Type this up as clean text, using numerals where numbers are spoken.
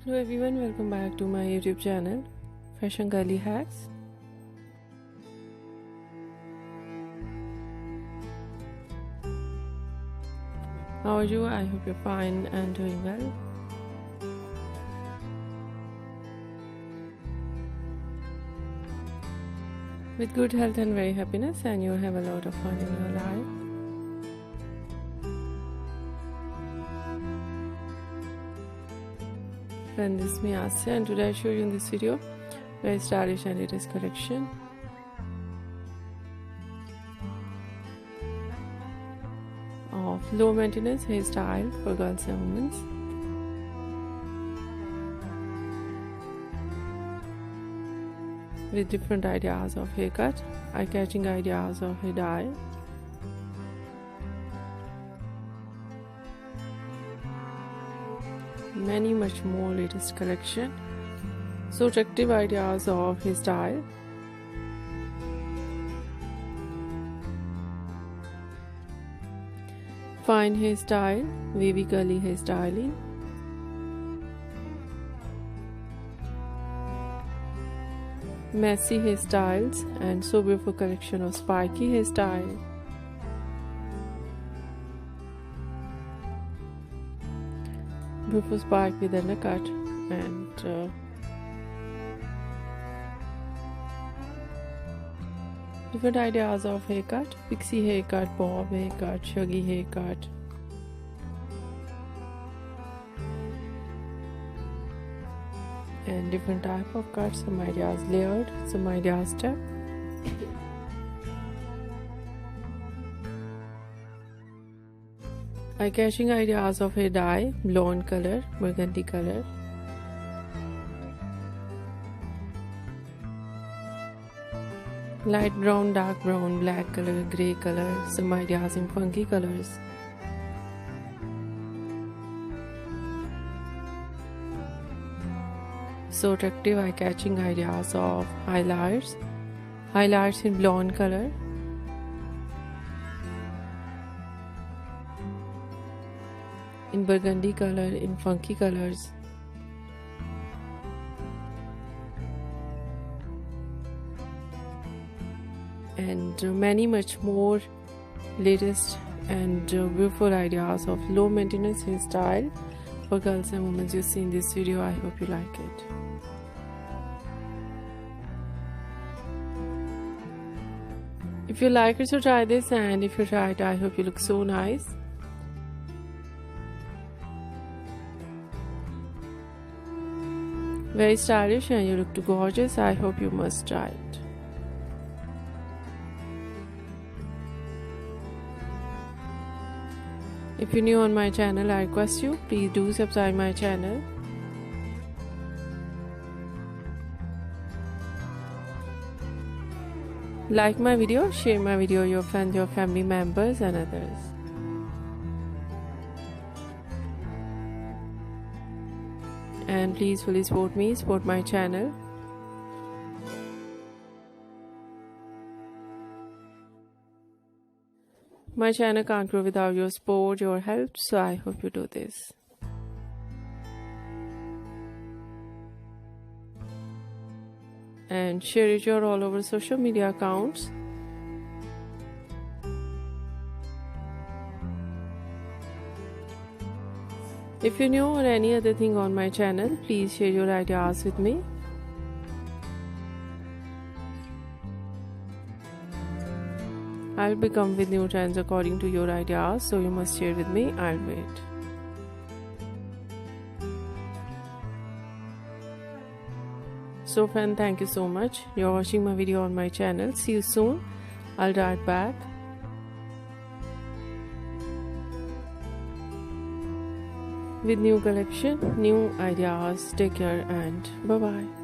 Hello everyone, welcome back to my YouTube channel Fashion Girly Hacks. How are you? I hope you're fine and doing well. With good health and very happiness, and you have a lot of fun in your life. Friend, this is me Asya, and today I show you in this video very stylish and latest collection of low maintenance hairstyle for girls and women. With different ideas of haircut, eye-catching ideas of hair dye, many much more latest collection, so attractive ideas of hairstyle, fine hairstyle, wavy curly hairstyling, messy hairstyles, and so beautiful collection of spiky hairstyle. Beautiful spike with undercut and different ideas of haircut, pixie haircut, bob haircut, shaggy haircut, and different type of cuts, some ideas layered, some ideas step. Eye-catching ideas of hair dye, blonde color, burgundy color, light brown, dark brown, black color, grey color, some ideas in funky colors. So attractive eye-catching ideas of highlights in blonde color, in burgundy color, in funky colors, and many much more latest and beautiful ideas of low maintenance hairstyle for girls and women you see in this video. I hope you like it. If you like it, so try this, and if you try it, I hope you look so nice. Very stylish and you look too gorgeous. I hope you must try it. If you're new on my channel, I request you, please do subscribe my channel. Like my video, share my video with your friends, your family members and others. And please fully support me, support my channel. My channel can't grow without your support, your help, so I hope you do this. And share it your all over social media accounts. If you're new or any other thing on my channel, please share your ideas with me. I'll become with new trends according to your ideas, so you must share with me. I'll wait. So friend, thank you so much. You're watching my video on my channel. See you soon. I'll be right back. With new collection, new ideas. Take care and bye bye.